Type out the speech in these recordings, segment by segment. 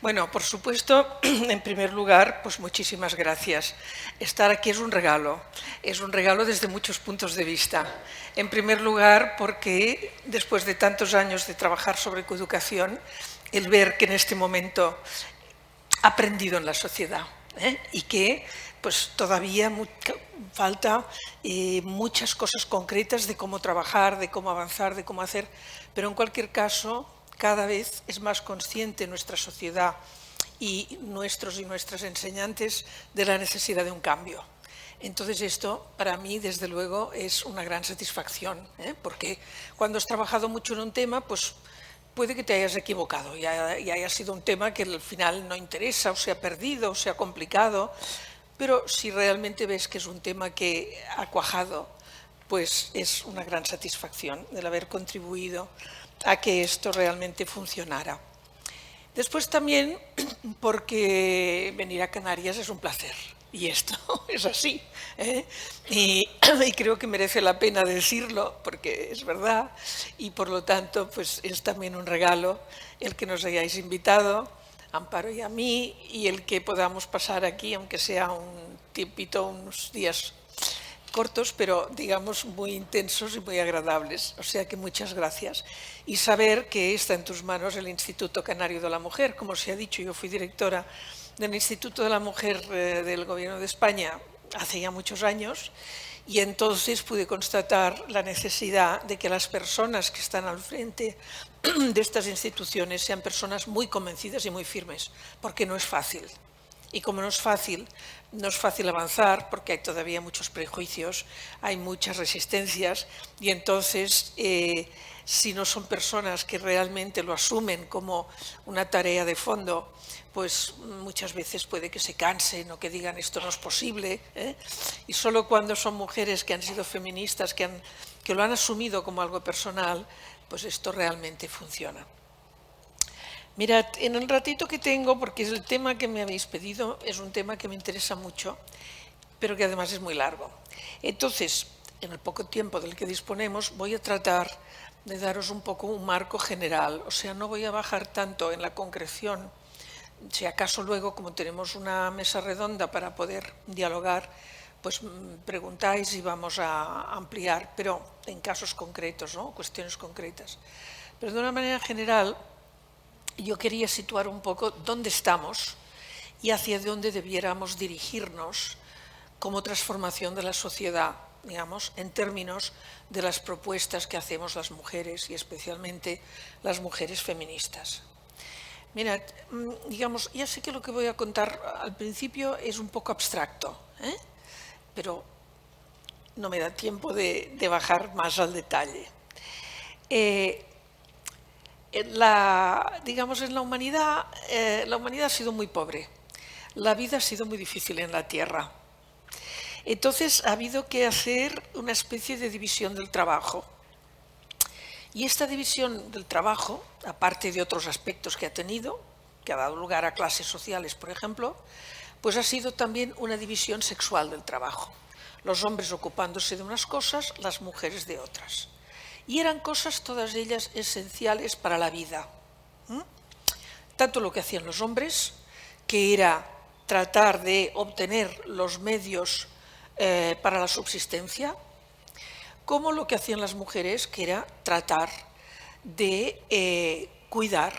Bueno, por supuesto, en primer lugar, pues muchísimas gracias. Estar aquí es un regalo desde muchos puntos de vista. En primer lugar, porque después de tantos años de trabajar sobre coeducación, el ver que en este momento ha aprendido en la sociedad, y que pues todavía falta muchas cosas concretas de cómo trabajar, de cómo avanzar, de cómo hacer, pero en cualquier caso cada vez es más consciente nuestra sociedad y nuestros y nuestras enseñantes de la necesidad de un cambio. Entonces esto para mí desde luego es una gran satisfacción, porque cuando has trabajado mucho en un tema, pues puede que te hayas equivocado y haya sido un tema que al final no interesa o se ha perdido o se ha complicado, pero si realmente ves que es un tema que ha cuajado, pues es una gran satisfacción el haber contribuido a que esto realmente funcionara. Después también porque venir a Canarias es un placer. Y esto es así, ¿eh? Y creo que merece la pena decirlo porque es verdad y por lo tanto pues es también un regalo el que nos hayáis invitado, Amparo y a mí, y el que podamos pasar aquí, aunque sea un tiempito, unos días cortos, pero digamos muy intensos y muy agradables. O sea que muchas gracias. Y saber que está en tus manos el Instituto Canario de la Mujer. Como se ha dicho, yo fui directora del Instituto de la Mujer del Gobierno de España hace ya muchos años y entonces pude constatar la necesidad de que las personas que están al frente de estas instituciones sean personas muy convencidas y muy firmes, porque no es fácil. Y como no es fácil avanzar porque hay todavía muchos prejuicios, hay muchas resistencias y entonces si no son personas que realmente lo asumen como una tarea de fondo, pues muchas veces puede que se cansen o que digan esto no es posible, y solo cuando son mujeres que han sido feministas, que lo han asumido como algo personal, pues esto realmente funciona. Mirad, en el ratito que tengo, porque es el tema que me habéis pedido, es un tema que me interesa mucho, pero que además es muy largo. Entonces, en el poco tiempo del que disponemos, voy a tratar de daros un poco un marco general. O sea, no voy a bajar tanto en la concreción. Si acaso luego, como tenemos una mesa redonda para poder dialogar, pues preguntáis y vamos a ampliar, pero en casos concretos, ¿no? Cuestiones concretas. Pero de una manera general, yo quería situar un poco dónde estamos y hacia dónde debiéramos dirigirnos como transformación de la sociedad, digamos, en términos de las propuestas que hacemos las mujeres y especialmente las mujeres feministas. Mirad, digamos, ya sé que lo que voy a contar al principio es un poco abstracto, pero no me da tiempo de bajar más al detalle. Digamos, en la humanidad ha sido muy pobre. La vida ha sido muy difícil en la Tierra. Entonces ha habido que hacer una especie de división del trabajo. Y esta división del trabajo, aparte de otros aspectos que ha tenido, que ha dado lugar a clases sociales, por ejemplo, pues ha sido también una división sexual del trabajo. Los hombres ocupándose de unas cosas, las mujeres de otras. Y eran cosas todas ellas esenciales para la vida. Tanto lo que hacían los hombres, que era tratar de obtener los medios para la subsistencia, como lo que hacían las mujeres, que era tratar de cuidar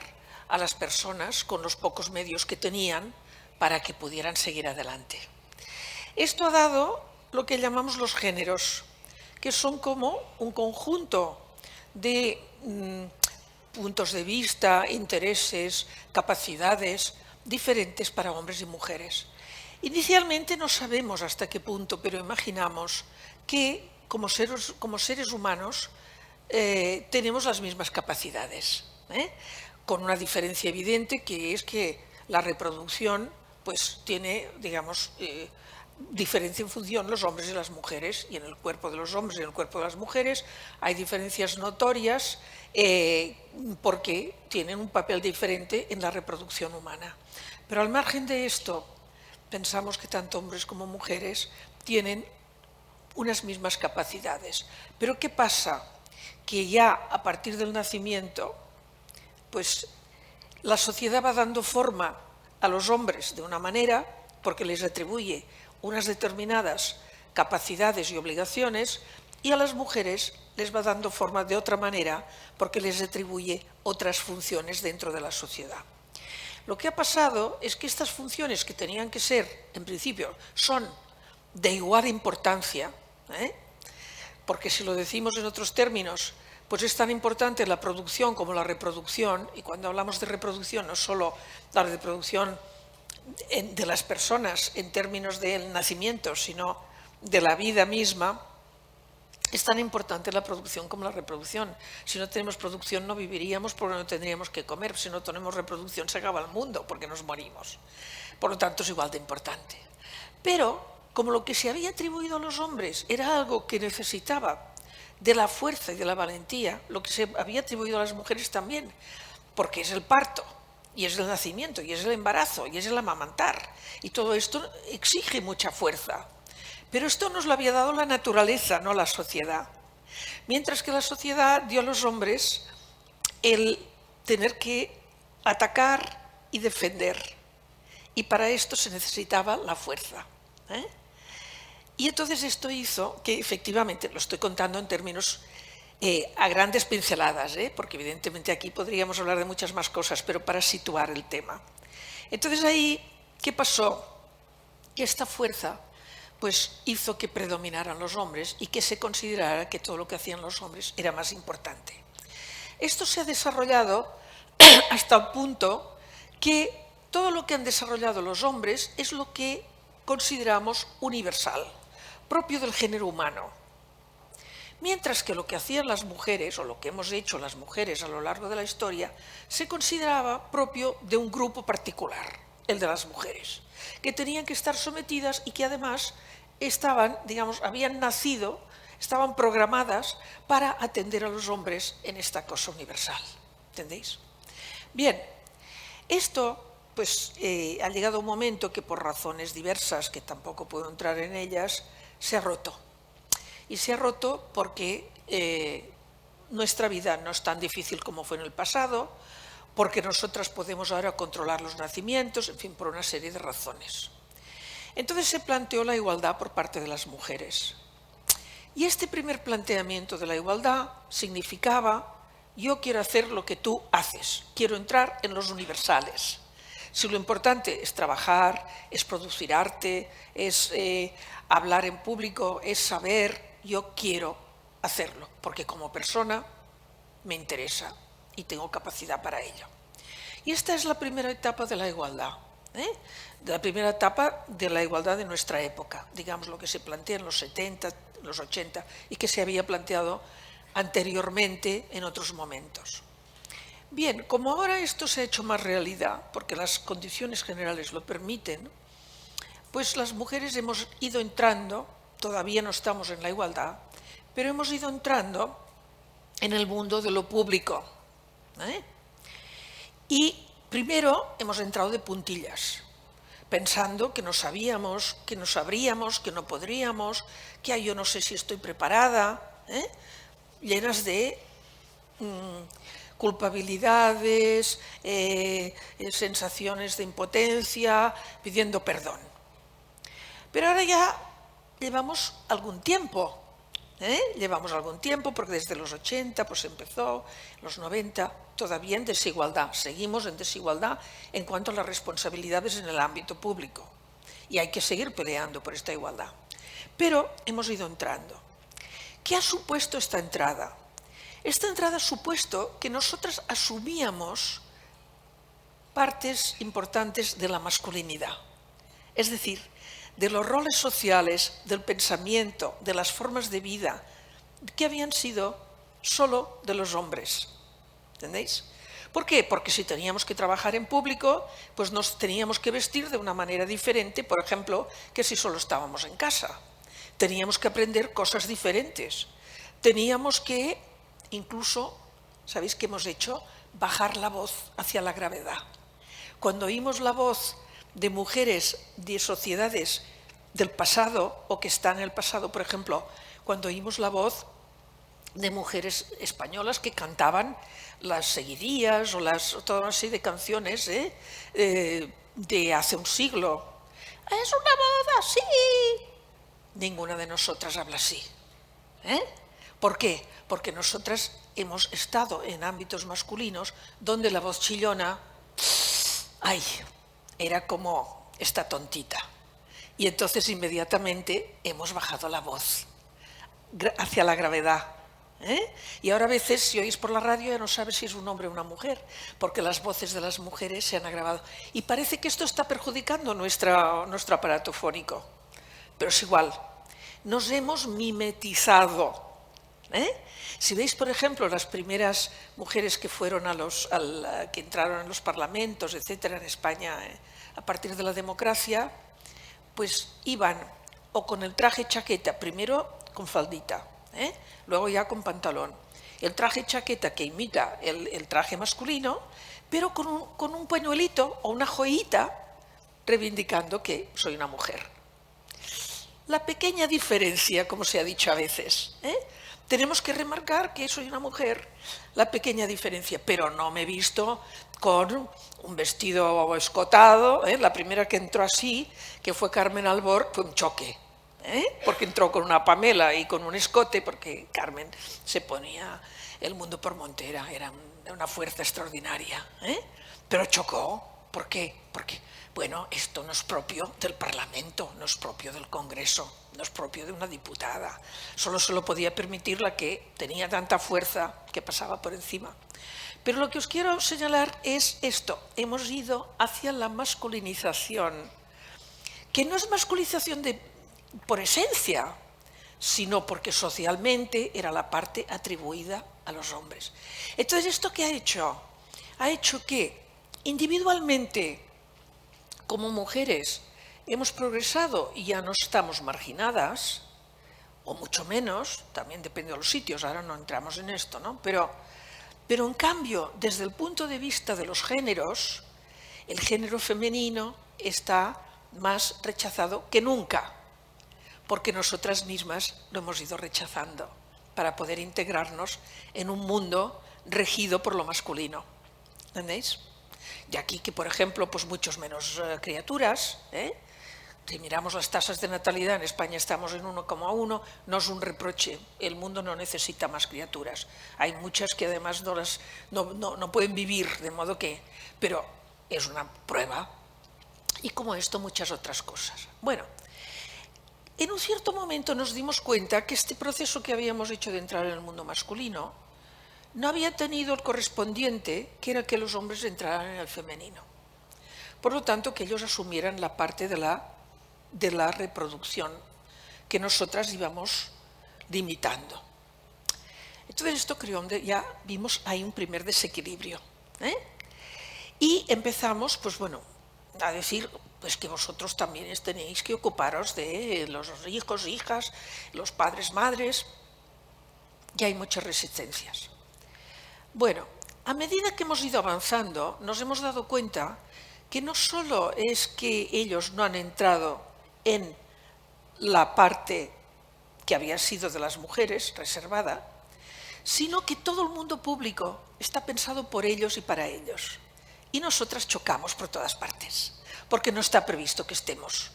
a las personas con los pocos medios que tenían para que pudieran seguir adelante. Esto ha dado lo que llamamos los géneros, que son como un conjunto de puntos de vista, intereses, capacidades diferentes para hombres y mujeres. Inicialmente no sabemos hasta qué punto, pero imaginamos que como seres humanos tenemos las mismas capacidades, con una diferencia evidente que es que la reproducción pues tiene, digamos, diferencia en función los hombres y las mujeres, y en el cuerpo de los hombres y en el cuerpo de las mujeres hay diferencias notorias porque tienen un papel diferente en la reproducción humana. Pero al margen de esto, pensamos que tanto hombres como mujeres tienen unas mismas capacidades. Pero ¿qué pasa? Que ya a partir del nacimiento, pues la sociedad va dando forma a los hombres de una manera porque les atribuye unas determinadas capacidades y obligaciones, y a las mujeres les va dando forma de otra manera porque les atribuye otras funciones dentro de la sociedad. Lo que ha pasado es que estas funciones, que tenían que ser, en principio, son de igual importancia, porque si lo decimos en otros términos, pues es tan importante la producción como la reproducción, y cuando hablamos de reproducción no solo la reproducción de las personas en términos del nacimiento, sino de la vida misma, es tan importante la producción como la reproducción. Si no tenemos producción no viviríamos porque no tendríamos que comer. Si no tenemos reproducción se acaba el mundo porque nos morimos. Por lo tanto es igual de importante. Pero como lo que se había atribuido a los hombres era algo que necesitaba de la fuerza y de la valentía, lo que se había atribuido a las mujeres también, porque es el parto, y es el nacimiento, y es el embarazo, y es el amamantar. Y todo esto exige mucha fuerza. Pero esto nos lo había dado la naturaleza, no la sociedad. Mientras que la sociedad dio a los hombres el tener que atacar y defender. Y para esto se necesitaba la fuerza. Y entonces esto hizo que efectivamente, lo estoy contando en términos a grandes pinceladas, porque evidentemente aquí podríamos hablar de muchas más cosas, pero para situar el tema. Entonces ahí, ¿qué pasó? Que esta fuerza pues hizo que predominaran los hombres y que se considerara que todo lo que hacían los hombres era más importante. Esto se ha desarrollado hasta el punto que todo lo que han desarrollado los hombres es lo que consideramos universal, propio del género humano. Mientras que lo que hacían las mujeres, o lo que hemos hecho las mujeres a lo largo de la historia, se consideraba propio de un grupo particular, el de las mujeres, que tenían que estar sometidas y que además estaban, digamos, habían nacido, estaban programadas para atender a los hombres en esta cosa universal. ¿Entendéis? Bien, esto pues ha llegado un momento que por razones diversas, que tampoco puedo entrar en ellas, se ha roto. Y se ha roto porque nuestra vida no es tan difícil como fue en el pasado, porque nosotras podemos ahora controlar los nacimientos, en fin, por una serie de razones. Entonces se planteó la igualdad por parte de las mujeres. Y este primer planteamiento de la igualdad significaba: yo quiero hacer lo que tú haces, quiero entrar en los universales. Si lo importante es trabajar, es producir arte, es hablar en público, es saber, yo quiero hacerlo, porque como persona me interesa y tengo capacidad para ello. Y esta es la primera etapa de la igualdad, de la primera etapa de la igualdad de nuestra época, digamos lo que se plantea en los 70, los 80 y que se había planteado anteriormente en otros momentos. Bien, como ahora esto se ha hecho más realidad, porque las condiciones generales lo permiten, pues las mujeres hemos ido entrando, todavía no estamos en la igualdad, pero hemos ido entrando en el mundo de lo público. Y primero hemos entrado de puntillas, pensando que no sabíamos, que no sabríamos, que no podríamos, que yo no sé si estoy preparada, llenas de culpabilidades, sensaciones de impotencia, pidiendo perdón. Pero ahora ya llevamos algún tiempo, porque desde los 80 pues empezó, los 90, todavía en desigualdad, seguimos en desigualdad en cuanto a las responsabilidades en el ámbito público. Y hay que seguir peleando por esta igualdad. Pero hemos ido entrando. ¿Qué ha supuesto esta entrada? Esta entrada ha supuesto que nosotras asumíamos partes importantes de la masculinidad. Es decir, de los roles sociales, del pensamiento, de las formas de vida, que habían sido solo de los hombres. ¿Entendéis? ¿Por qué? Porque si teníamos que trabajar en público, pues nos teníamos que vestir de una manera diferente, por ejemplo, que si solo estábamos en casa. Teníamos que aprender cosas diferentes. Teníamos que, incluso, ¿sabéis qué hemos hecho? Bajar la voz hacia la gravedad. Cuando oímos la voz de mujeres de sociedades del pasado o que están en el pasado, por ejemplo, cuando oímos la voz de mujeres españolas que cantaban las seguidillas o toda una serie de canciones de hace un siglo. Es una boda, sí. Ninguna de nosotras habla así. ¿Por qué? Porque nosotras hemos estado en ámbitos masculinos donde la voz chillona, ay, era como esta tontita. Y entonces inmediatamente hemos bajado la voz hacia la gravedad. Y ahora a veces, si oís por la radio, ya no sabes si es un hombre o una mujer, porque las voces de las mujeres se han agravado. Y parece que esto está perjudicando nuestro aparato fónico. Pero es igual, nos hemos mimetizado. Si veis, por ejemplo, las primeras mujeres que fueron que entraron en los parlamentos, etcétera, en España, a partir de la democracia, pues iban o con el traje chaqueta, primero con faldita, luego ya con pantalón. El traje chaqueta que imita el traje masculino, pero con un pañuelito o una joyita reivindicando que soy una mujer. La pequeña diferencia, como se ha dicho a veces, tenemos que remarcar que soy una mujer, la pequeña diferencia, pero no me he visto con un vestido escotado. La primera que entró así, que fue Carmen Albor, fue un choque, porque entró con una pamela y con un escote, porque Carmen se ponía el mundo por montera, era una fuerza extraordinaria, pero chocó. ¿Por qué? Porque, bueno, esto no es propio del Parlamento, no es propio del Congreso, no es propio de una diputada. Solo se lo podía permitir la que tenía tanta fuerza que pasaba por encima. Pero lo que os quiero señalar es esto. Hemos ido hacia la masculinización, que no es masculinización por esencia, sino porque socialmente era la parte atribuida a los hombres. Entonces, ¿esto qué ha hecho? Ha hecho que individualmente, como mujeres, hemos progresado y ya no estamos marginadas, o mucho menos, también depende de los sitios, ahora no entramos en esto, ¿no? Pero en cambio, desde el punto de vista de los géneros, el género femenino está más rechazado que nunca, porque nosotras mismas lo hemos ido rechazando para poder integrarnos en un mundo regido por lo masculino. ¿Entendéis? Y aquí que, por ejemplo, pues muchos menos criaturas, si miramos las tasas de natalidad, en España estamos en 1,1, no es un reproche, el mundo no necesita más criaturas. Hay muchas que además no pueden vivir, de modo que, pero es una prueba. Y como esto, muchas otras cosas. Bueno, en un cierto momento nos dimos cuenta que este proceso que habíamos hecho de entrar en el mundo masculino no había tenido el correspondiente, que era que los hombres entraran en el femenino. Por lo tanto, que ellos asumieran la parte de la reproducción que nosotras íbamos limitando. Entonces esto creo que ya vimos ahí un primer desequilibrio. Y empezamos, pues bueno, a decir pues que vosotros también tenéis que ocuparos de los hijos, hijas, los padres, madres, y hay muchas resistencias. Bueno, a medida que hemos ido avanzando, nos hemos dado cuenta que no solo es que ellos no han entrado en la parte que había sido de las mujeres, reservada, sino que todo el mundo público está pensado por ellos y para ellos. Y nosotras chocamos por todas partes, porque no está previsto que estemos.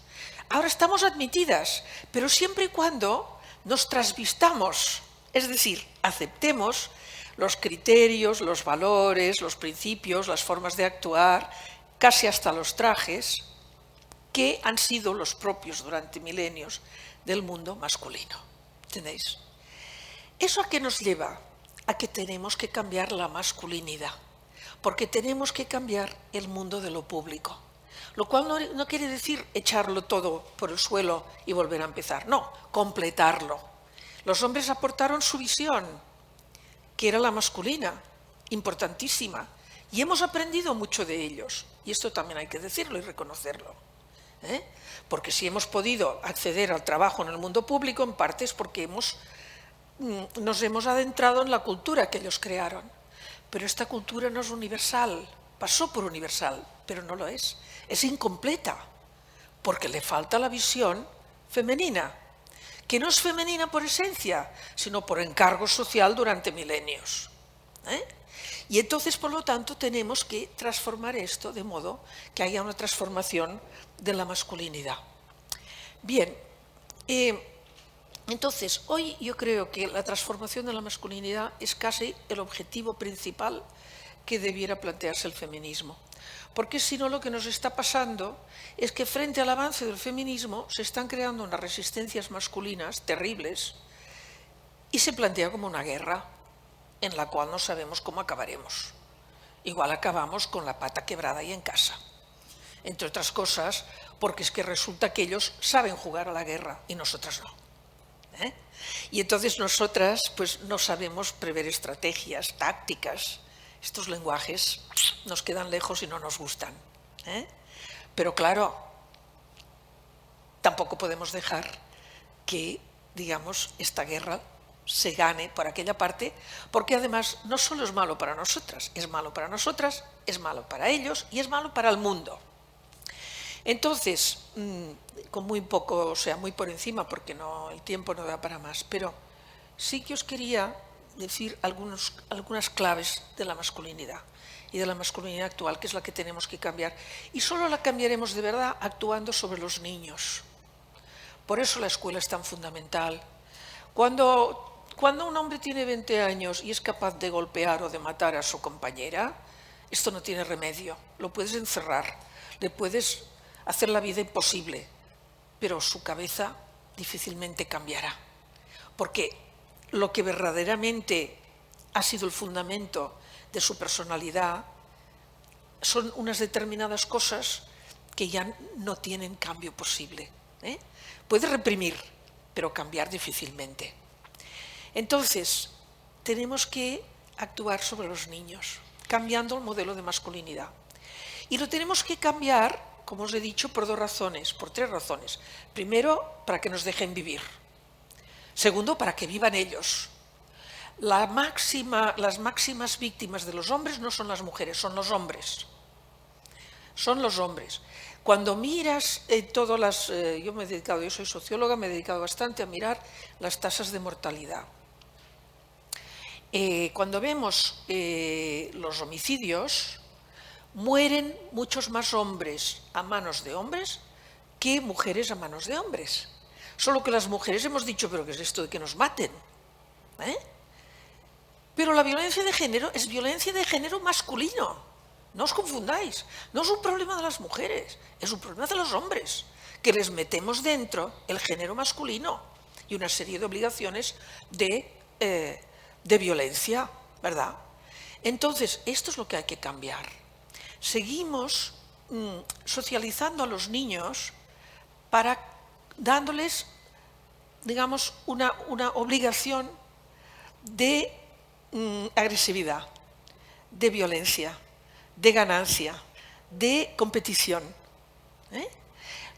Ahora estamos admitidas, pero siempre y cuando nos trasvistamos, es decir, aceptemos los criterios, los valores, los principios, las formas de actuar, casi hasta los trajes, que han sido los propios durante milenios del mundo masculino. ¿Entendéis? ¿Eso a qué nos lleva? A que tenemos que cambiar la masculinidad, porque tenemos que cambiar el mundo de lo público. Lo cual no quiere decir echarlo todo por el suelo y volver a empezar, no, completarlo. Los hombres aportaron su visión, que era la masculina, importantísima, y hemos aprendido mucho de ellos, y esto también hay que decirlo y reconocerlo. Porque si hemos podido acceder al trabajo en el mundo público, en parte es porque nos hemos adentrado en la cultura que ellos crearon. Pero esta cultura no es universal, pasó por universal, pero no lo es. Es incompleta, porque le falta la visión femenina, que no es femenina por esencia, sino por encargo social durante milenios. Y entonces, por lo tanto, tenemos que transformar esto de modo que haya una transformación de la masculinidad. Bien, entonces, hoy yo creo que la transformación de la masculinidad es casi el objetivo principal que debiera plantearse el feminismo. Porque si no, lo que nos está pasando es que frente al avance del feminismo se están creando unas resistencias masculinas terribles y se plantea como una guerra en la cual no sabemos cómo acabaremos. Igual acabamos con la pata quebrada y en casa. Entre otras cosas, porque es que resulta que ellos saben jugar a la guerra y nosotras no. Y entonces nosotras pues no sabemos prever estrategias, tácticas. Estos lenguajes nos quedan lejos y no nos gustan. Pero claro, tampoco podemos dejar que, digamos, esta guerra se gane por aquella parte, porque además no solo es malo para nosotras, es malo para ellos y es malo para el mundo. Entonces, con muy poco, o sea, muy por encima, porque el tiempo no da para más, pero sí que os quería decir algunas claves de la masculinidad y de la masculinidad actual, que es la que tenemos que cambiar. Y solo la cambiaremos de verdad actuando sobre los niños. Por eso la escuela es tan fundamental. Cuando un hombre tiene 20 años y es capaz de golpear o de matar a su compañera, esto no tiene remedio. Lo puedes encerrar, le puedes hacer la vida imposible, pero su cabeza difícilmente cambiará. Porque lo que verdaderamente ha sido el fundamento de su personalidad son unas determinadas cosas que ya no tienen cambio posible. Puede reprimir, pero cambiar difícilmente. Entonces, tenemos que actuar sobre los niños, cambiando el modelo de masculinidad. Y lo tenemos que cambiar, como os he dicho, por tres razones. Primero, para que nos dejen vivir. Segundo, para que vivan ellos. Las máximas víctimas de los hombres no son las mujeres, son los hombres. Son los hombres. Cuando miras yo soy socióloga, me he dedicado bastante a mirar las tasas de mortalidad. Cuando vemos los homicidios, mueren muchos más hombres a manos de hombres que mujeres a manos de hombres. Solo que las mujeres hemos dicho, ¿pero qué es esto de que nos maten? Pero la violencia de género es violencia de género masculino. No os confundáis. No es un problema de las mujeres, es un problema de los hombres, que les metemos dentro el género masculino y una serie de obligaciones de violencia, ¿verdad? Entonces, esto es lo que hay que cambiar. Seguimos socializando a los niños dándoles, digamos, una obligación de agresividad, de violencia, de ganancia, de competición.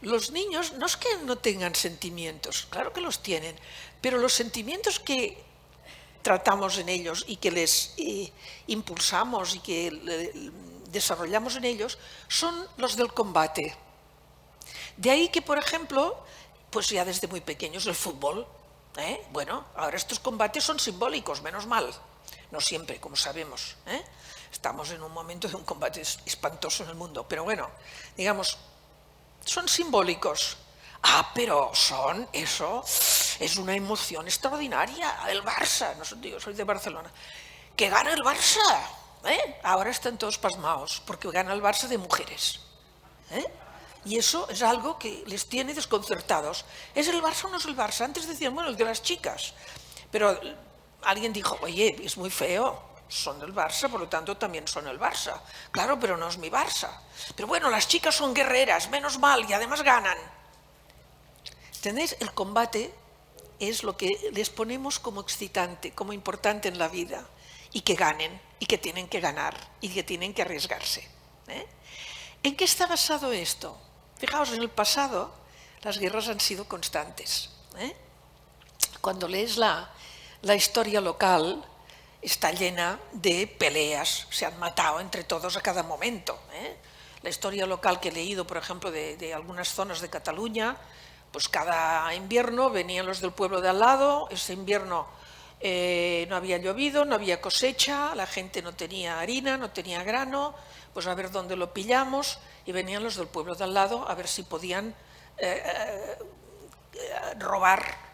Los niños no es que no tengan sentimientos, claro que los tienen, pero los sentimientos que tratamos en ellos y que les impulsamos y que desarrollamos en ellos son los del combate. De ahí que, por ejemplo, pues ya desde muy pequeños el fútbol, bueno, ahora estos combates son simbólicos, menos mal, no siempre, como sabemos, estamos en un momento de un combate espantoso en el mundo, pero bueno, digamos, son simbólicos. Pero eso es una emoción extraordinaria. El Barça, no digo, soy de Barcelona, que gana el Barça. Ahora están todos pasmados porque gana el Barça de mujeres. Y eso es algo que les tiene desconcertados. ¿Es el Barça o no es el Barça? Antes decían, bueno, el de las chicas. Pero alguien dijo, oye, es muy feo, son del Barça, por lo tanto también son el Barça. Claro, pero no es mi Barça. Pero bueno, las chicas son guerreras, menos mal, y además ganan. ¿Entendéis? El combate es lo que les ponemos como excitante, como importante en la vida, y que ganen, y que tienen que ganar, y que tienen que arriesgarse. ¿En qué está basado esto? Fijaos, en el pasado las guerras han sido constantes. Cuando lees la historia local, está llena de peleas, se han matado entre todos a cada momento. La historia local que he leído, por ejemplo, de algunas zonas de Cataluña, Pues cada invierno venían los del pueblo de al lado, ese invierno no había llovido, no había cosecha, la gente no tenía harina, no tenía grano, pues a ver dónde lo pillamos, y venían los del pueblo de al lado a ver si podían robar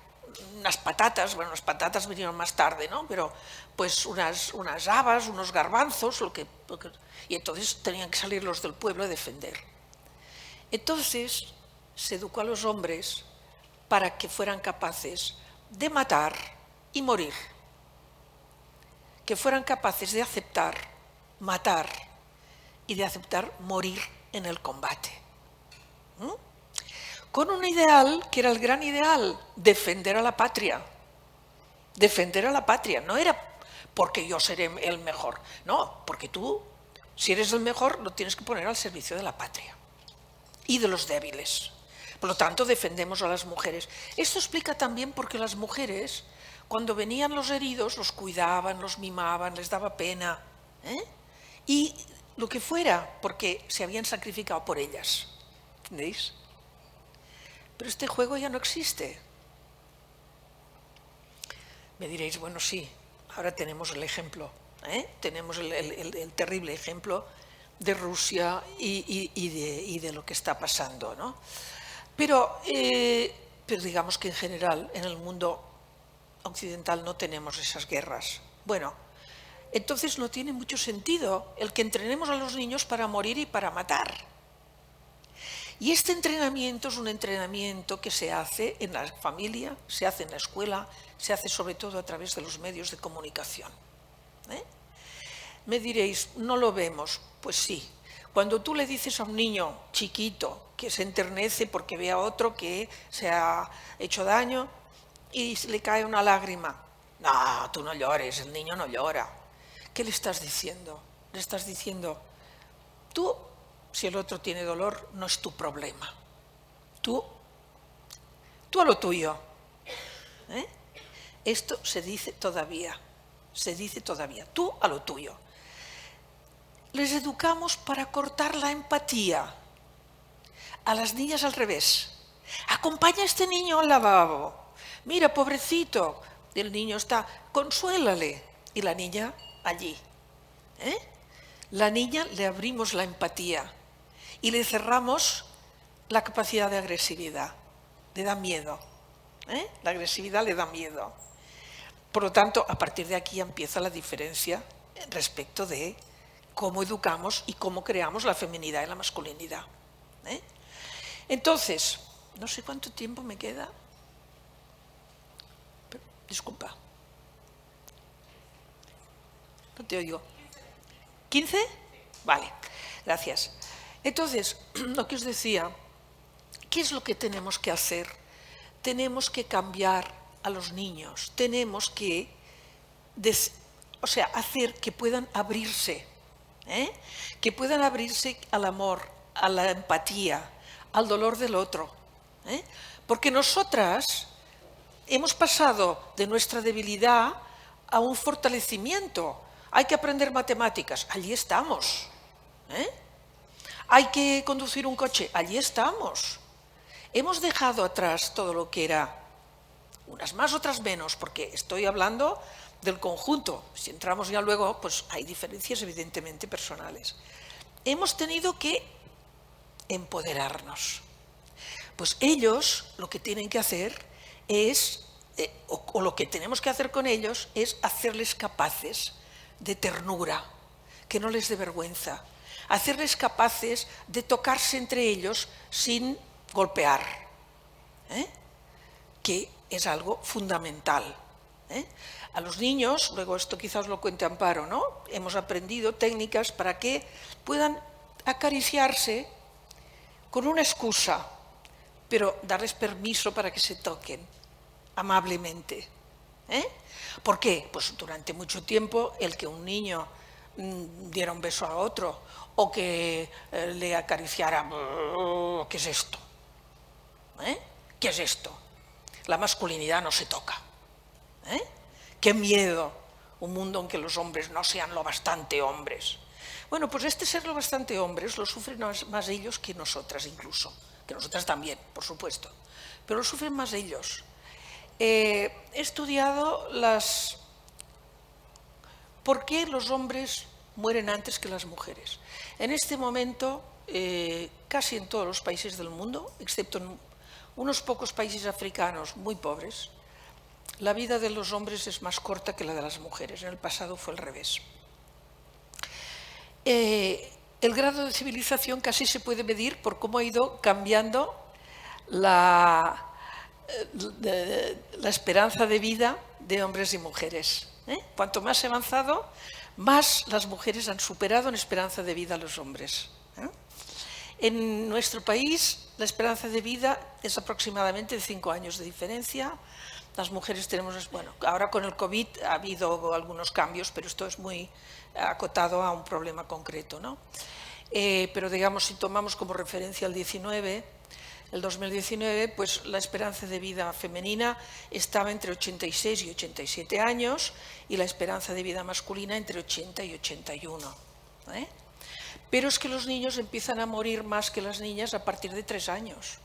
unas patatas. Bueno, las patatas vinieron más tarde, ¿no? Pero pues unas habas, unos garbanzos, y entonces tenían que salir los del pueblo a defender. Entonces se educó a los hombres para que fueran capaces de matar y morir, que fueran capaces de aceptar matar y de aceptar morir en el combate. Con un ideal que era el gran ideal: defender a la patria. Defender a la patria. No era porque yo seré el mejor, no, porque tú, si eres el mejor, lo tienes que poner al servicio de la patria y de los débiles. Por lo tanto, defendemos a las mujeres. Esto explica también por qué las mujeres, cuando venían los heridos, los cuidaban, los mimaban, les daba pena, y lo que fuera, porque se habían sacrificado por ellas. ¿Entendéis? Pero este juego ya no existe. Me diréis, bueno, sí, ahora tenemos el ejemplo, tenemos el terrible ejemplo de Rusia y de lo que está pasando, ¿no? Pero digamos que en general en el mundo occidental no tenemos esas guerras. Bueno, entonces no tiene mucho sentido el que entrenemos a los niños para morir y para matar. Y este entrenamiento es un entrenamiento que se hace en la familia, se hace en la escuela, se hace sobre todo a través de los medios de comunicación. Me diréis, ¿no lo vemos? Pues sí. Cuando tú le dices a un niño chiquito que se enternece porque ve a otro que se ha hecho daño y le cae una lágrima, no, tú no llores, el niño no llora. ¿Qué le estás diciendo? Le estás diciendo, tú, si el otro tiene dolor, no es tu problema. Tú a lo tuyo. Esto se dice todavía, tú a lo tuyo. Les educamos para cortar la empatía. A las niñas al revés. Acompaña a este niño al lavabo. Mira, pobrecito, el niño está, consuélale. Y la niña allí. La niña le abrimos la empatía y le cerramos la capacidad de agresividad. Le da miedo. La agresividad le da miedo. Por lo tanto, a partir de aquí empieza la diferencia respecto de cómo educamos y cómo creamos la feminidad y la masculinidad. Entonces, no sé cuánto tiempo me queda. Disculpa. No te oigo. ¿15? Vale, gracias. Entonces, lo que os decía, ¿qué es lo que tenemos que hacer? Tenemos que cambiar a los niños, tenemos que hacer que puedan abrirse, al amor, a la empatía, al dolor del otro. Porque nosotras hemos pasado de nuestra debilidad a un fortalecimiento. Hay que aprender matemáticas, allí estamos. Hay que conducir un coche, allí estamos. Hemos dejado atrás todo lo que era, unas más, otras menos, porque estoy hablando del conjunto. Si entramos ya luego, pues hay diferencias evidentemente personales. Hemos tenido que empoderarnos. Pues ellos lo que tienen que hacer es, o lo que tenemos que hacer con ellos, es hacerles capaces de ternura, que no les dé vergüenza, hacerles capaces de tocarse entre ellos sin golpear, que es algo fundamental. A los niños, luego esto quizás lo cuente Amparo, ¿no? Hemos aprendido técnicas para que puedan acariciarse con una excusa, pero darles permiso para que se toquen amablemente. ¿Por qué? Pues durante mucho tiempo el que un niño diera un beso a otro o que le acariciara, ¿qué es esto? ¿Qué es esto? La masculinidad no se toca. ¡Qué miedo! Un mundo en que los hombres no sean lo bastante hombres. Bueno, pues este ser lo bastante hombres lo sufren más ellos que nosotras incluso. Que nosotras también, por supuesto. pero lo sufren más ellos. He estudiado por qué los hombres mueren antes que las mujeres. En este momento, casi en todos los países del mundo, excepto en unos pocos países africanos muy pobres, la vida de los hombres es más corta que la de las mujeres. En el pasado fue al revés. El grado de civilización casi se puede medir por cómo ha ido cambiando la esperanza de vida de hombres y mujeres. Cuanto más se ha avanzado, más las mujeres han superado en esperanza de vida a los hombres. En nuestro país, la esperanza de vida es aproximadamente de 5 años de diferencia. Las mujeres tenemos, bueno, ahora con el COVID ha habido algunos cambios, pero esto es muy acotado a un problema concreto, ¿no? Pero digamos, si tomamos como referencia el 2019, pues la esperanza de vida femenina estaba entre 86 y 87 años y la esperanza de vida masculina entre 80 y 81. Pero es que los niños empiezan a morir más que las niñas a partir de 3 años.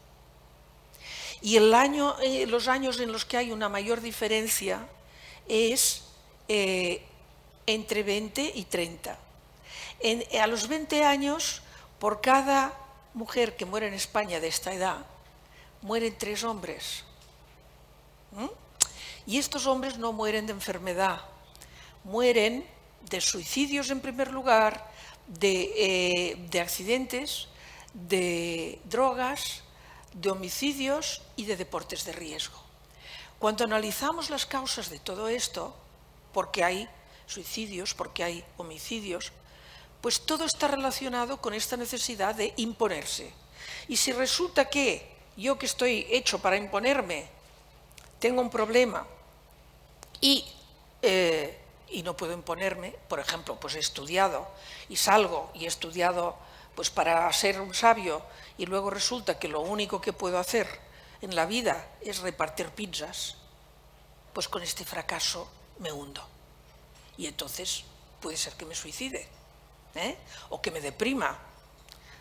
Y los años en los que hay una mayor diferencia es entre 20 y 30. A los 20 años, por cada mujer que muere en España de esta edad, mueren 3 hombres. Y estos hombres no mueren de enfermedad, mueren de suicidios en primer lugar, de accidentes, de drogas, de homicidios y de deportes de riesgo. Cuando analizamos las causas de todo esto, porque hay suicidios, porque hay homicidios, pues todo está relacionado con esta necesidad de imponerse. Y si resulta que yo, que estoy hecho para imponerme, tengo un problema y no puedo imponerme, por ejemplo, pues he estudiado y salgo y he estudiado pues para ser un sabio y luego resulta que lo único que puedo hacer en la vida es repartir pizzas, pues con este fracaso me hundo. Y entonces puede ser que me suicide, o que me deprima,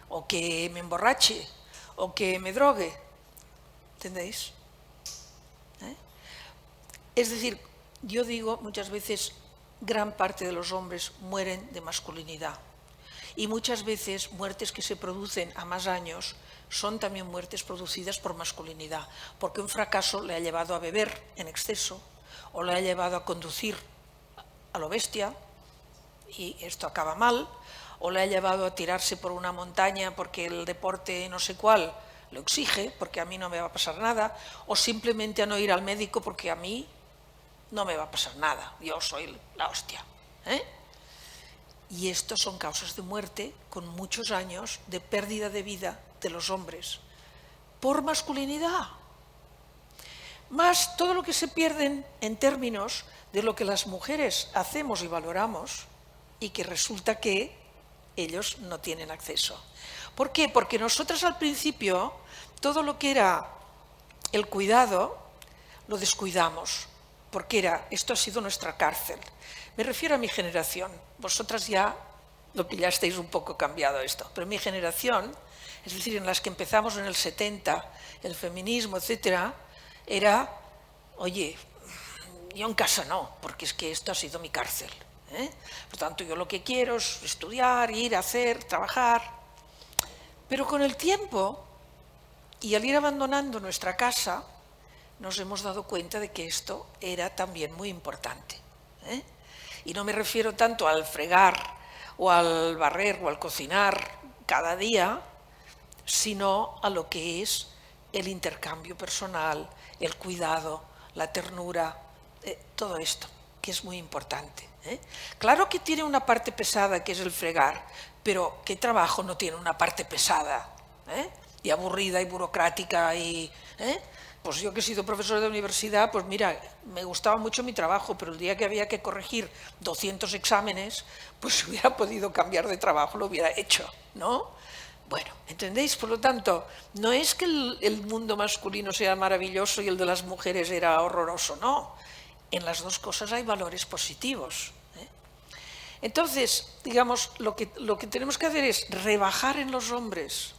o que me emborrache, o que me drogue. ¿Entendéis? Es decir, yo digo muchas veces, gran parte de los hombres mueren de masculinidad. Y muchas veces muertes que se producen a más años son también muertes producidas por masculinidad, porque un fracaso le ha llevado a beber en exceso o le ha llevado a conducir a lo bestia y esto acaba mal, o le ha llevado a tirarse por una montaña porque el deporte no sé cuál lo exige, porque a mí no me va a pasar nada, o simplemente a no ir al médico porque a mí no me va a pasar nada, yo soy la hostia. Y estos son causas de muerte con muchos años de pérdida de vida de los hombres por masculinidad. Más todo lo que se pierden en términos de lo que las mujeres hacemos y valoramos y que resulta que ellos no tienen acceso. ¿Por qué? Porque nosotras al principio todo lo que era el cuidado lo descuidamos, porque esto ha sido nuestra cárcel. Me refiero a mi generación. Vosotras ya lo pillasteis un poco cambiado esto, pero mi generación, es decir, en las que empezamos en el 70, el feminismo, etcétera, era, oye, yo en casa no, porque es que esto ha sido mi cárcel. Por tanto, yo lo que quiero es estudiar, ir a hacer, trabajar. Pero con el tiempo, y al ir abandonando nuestra casa, nos hemos dado cuenta de que esto era también muy importante. Y no me refiero tanto al fregar o al barrer o al cocinar cada día, sino a lo que es el intercambio personal, el cuidado, la ternura, todo esto, que es muy importante. Claro que tiene una parte pesada, que es el fregar, pero ¿qué trabajo no tiene una parte pesada? Y aburrida y burocrática y... Pues yo que he sido profesor de universidad, pues mira, me gustaba mucho mi trabajo, pero el día que había que corregir 200 exámenes, pues si hubiera podido cambiar de trabajo lo hubiera hecho, ¿no? Bueno, ¿entendéis? Por lo tanto, no es que el mundo masculino sea maravilloso y el de las mujeres era horroroso, no. En las dos cosas hay valores positivos. Entonces, digamos, lo que tenemos que hacer es rebajar en los hombres,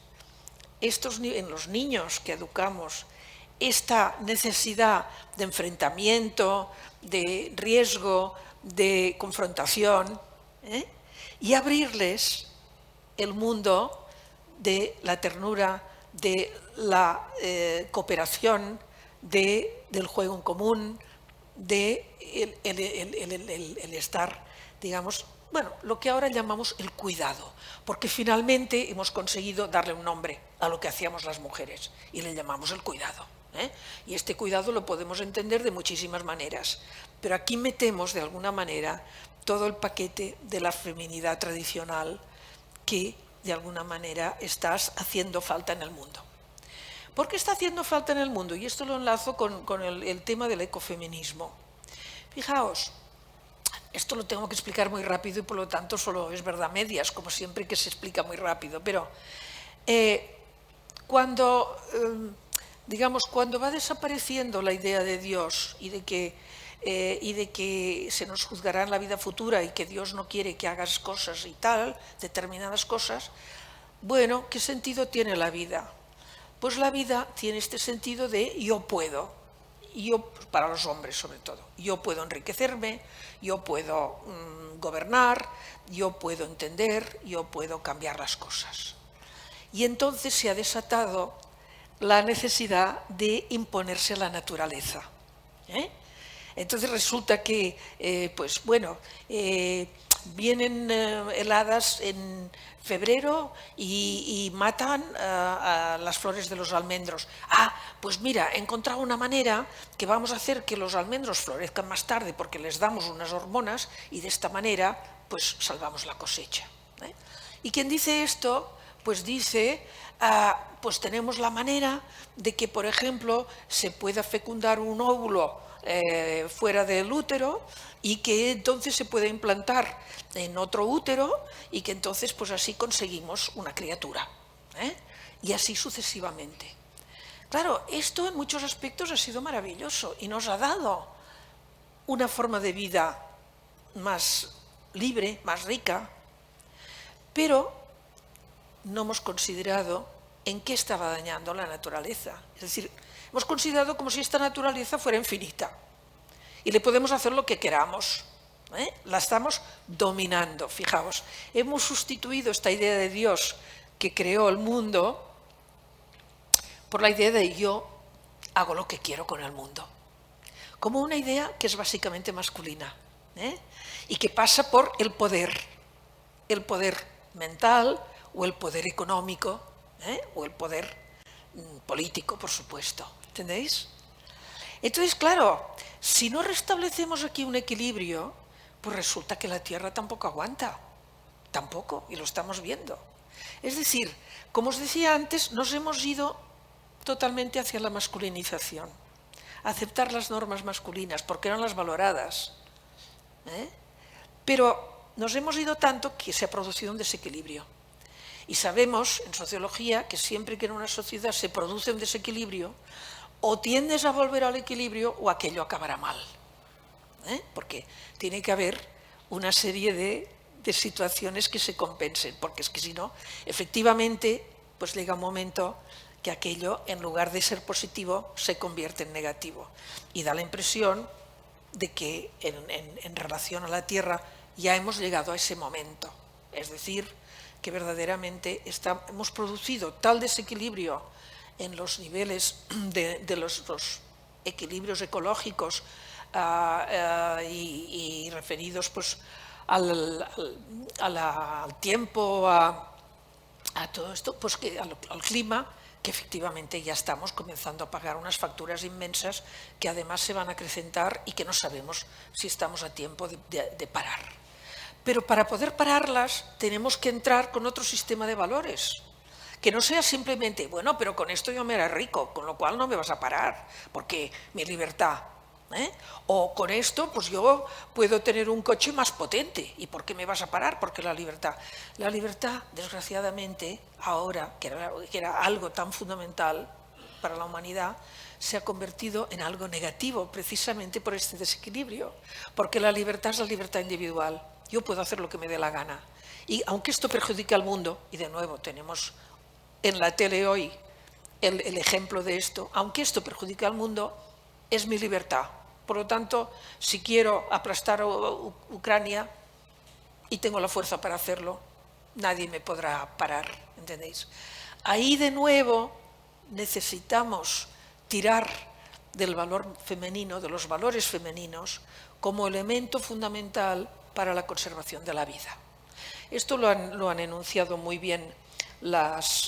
en los niños que educamos, esta necesidad de enfrentamiento, de riesgo, de confrontación, y abrirles el mundo de la ternura, de la cooperación, del juego en común, de el estar, digamos, bueno, lo que ahora llamamos el cuidado, porque finalmente hemos conseguido darle un nombre a lo que hacíamos las mujeres y le llamamos el cuidado. Y este cuidado lo podemos entender de muchísimas maneras, pero aquí metemos de alguna manera todo el paquete de la feminidad tradicional que de alguna manera estás haciendo falta en el mundo. ¿Por qué está haciendo falta en el mundo? Y esto lo enlazo con el tema del ecofeminismo. Fijaos, esto lo tengo que explicar muy rápido y por lo tanto solo es verdad medias, como siempre que se explica muy rápido, pero cuando va desapareciendo la idea de Dios y de que se nos juzgará en la vida futura y que Dios no quiere que hagas cosas y tal, determinadas cosas, bueno, ¿qué sentido tiene la vida? Pues la vida tiene este sentido de yo puedo, para los hombres sobre todo, yo puedo enriquecerme, yo puedo gobernar, yo puedo entender, yo puedo cambiar las cosas. Y entonces se ha desatado la necesidad de imponerse a la naturaleza. Entonces resulta que, vienen heladas en febrero y matan a las flores de los almendros. Pues mira, he encontrado una manera que vamos a hacer que los almendros florezcan más tarde porque les damos unas hormonas y de esta manera pues salvamos la cosecha. Y quien dice esto, pues dice, pues tenemos la manera de que, por ejemplo, se pueda fecundar un óvulo fuera del útero y que entonces se puede implantar en otro útero y que entonces pues así conseguimos una criatura, y así sucesivamente. Claro, esto en muchos aspectos ha sido maravilloso y nos ha dado una forma de vida más libre, más rica, pero no hemos considerado en qué estaba dañando la naturaleza. Es decir, hemos considerado como si esta naturaleza fuera infinita y le podemos hacer lo que queramos. La estamos dominando, fijaos. Hemos sustituido esta idea de Dios que creó el mundo por la idea de yo hago lo que quiero con el mundo, como una idea que es básicamente masculina, y que pasa por el poder mental o el poder económico, o el poder político, por supuesto. ¿Entendéis? Entonces, claro, si no restablecemos aquí un equilibrio, pues resulta que la Tierra tampoco aguanta, tampoco, y lo estamos viendo. Es decir, como os decía antes, nos hemos ido totalmente hacia la masculinización, a aceptar las normas masculinas, porque eran las valoradas. Pero nos hemos ido tanto que se ha producido un desequilibrio. Y sabemos en sociología que siempre que en una sociedad se produce un desequilibrio, o tiendes a volver al equilibrio o aquello acabará mal. Porque tiene que haber una serie de situaciones que se compensen, porque es que si no, efectivamente, pues llega un momento que aquello, en lugar de ser positivo, se convierte en negativo. Y da la impresión de que en relación a la Tierra ya hemos llegado a ese momento. Es decir, que verdaderamente hemos producido tal desequilibrio en los niveles de los equilibrios ecológicos y referidos pues al tiempo, a todo esto, pues que al clima, que efectivamente ya estamos comenzando a pagar unas facturas inmensas que además se van a acrecentar y que no sabemos si estamos a tiempo de parar. Pero para poder pararlas tenemos que entrar con otro sistema de valores, que no sea simplemente, bueno, pero con esto yo me haré rico, con lo cual no me vas a parar, porque mi libertad. O con esto, pues yo puedo tener un coche más potente, ¿y por qué me vas a parar? Porque la libertad, desgraciadamente, ahora, que era algo tan fundamental para la humanidad, se ha convertido en algo negativo, precisamente por este desequilibrio, porque la libertad es la libertad individual. Yo puedo hacer lo que me dé la gana. Y aunque esto perjudique al mundo, y de nuevo tenemos en la tele hoy el ejemplo de esto, aunque esto perjudique al mundo, es mi libertad. Por lo tanto, si quiero aplastar a Ucrania y tengo la fuerza para hacerlo, nadie me podrá parar, ¿entendéis? Ahí de nuevo necesitamos tirar del valor femenino, de los valores femeninos, como elemento fundamental para la conservación de la vida. Esto lo han enunciado muy bien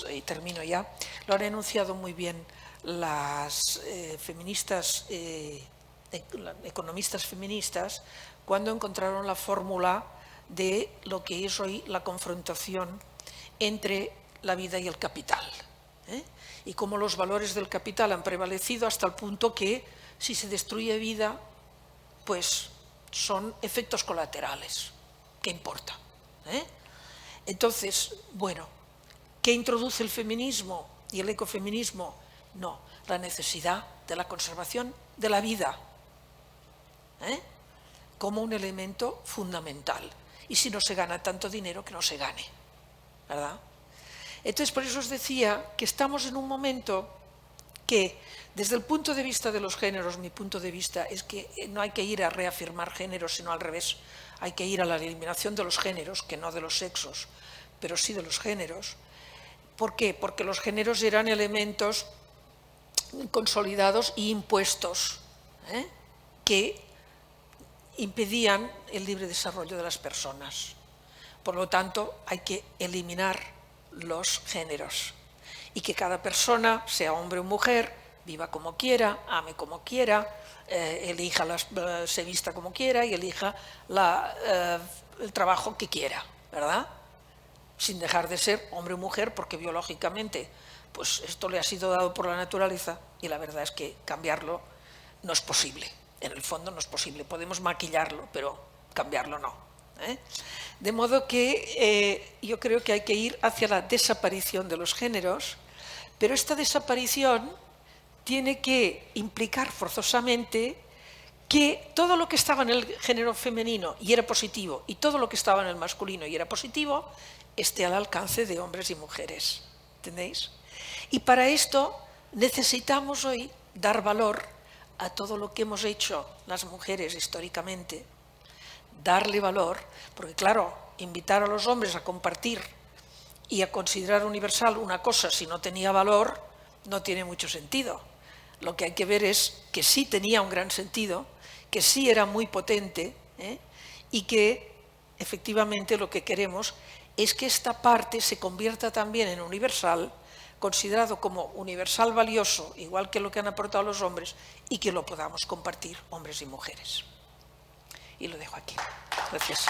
y termino ya, lo han enunciado muy bien las feministas, economistas feministas, cuando encontraron la fórmula de lo que es hoy la confrontación entre la vida y el capital, y cómo los valores del capital han prevalecido hasta el punto que si se destruye vida, pues son efectos colaterales. ¿Qué importa? Entonces, bueno, ¿qué introduce el feminismo y el ecofeminismo? No, la necesidad de la conservación de la vida, como un elemento fundamental. Y si no se gana tanto dinero, que no se gane, ¿verdad? Entonces, por eso os decía que estamos en un momento que, desde el punto de vista de los géneros, mi punto de vista es que no hay que ir a reafirmar géneros, sino al revés. Hay que ir a la eliminación de los géneros, que no de los sexos, pero sí de los géneros. ¿Por qué? Porque los géneros eran elementos consolidados y impuestos, que impedían el libre desarrollo de las personas. Por lo tanto, hay que eliminar los géneros y que cada persona, sea hombre o mujer, viva como quiera, ame como quiera, se vista como quiera y elija el trabajo que quiera, ¿verdad? Sin dejar de ser hombre o mujer, porque biológicamente pues esto le ha sido dado por la naturaleza y la verdad es que cambiarlo no es posible. En el fondo no es posible. Podemos maquillarlo, pero cambiarlo no. De modo que yo creo que hay que ir hacia la desaparición de los géneros, pero esta desaparición tiene que implicar forzosamente que todo lo que estaba en el género femenino y era positivo, y todo lo que estaba en el masculino y era positivo, esté al alcance de hombres y mujeres. ¿Entendéis? Y para esto necesitamos hoy dar valor a todo lo que hemos hecho las mujeres históricamente, darle valor, porque claro, invitar a los hombres a compartir y a considerar universal una cosa si no tenía valor, no tiene mucho sentido. Lo que hay que ver es que sí tenía un gran sentido, que sí era muy potente, y que efectivamente lo que queremos es que esta parte se convierta también en universal, considerado como universal valioso, igual que lo que han aportado los hombres, y que lo podamos compartir hombres y mujeres. Y lo dejo aquí. Gracias.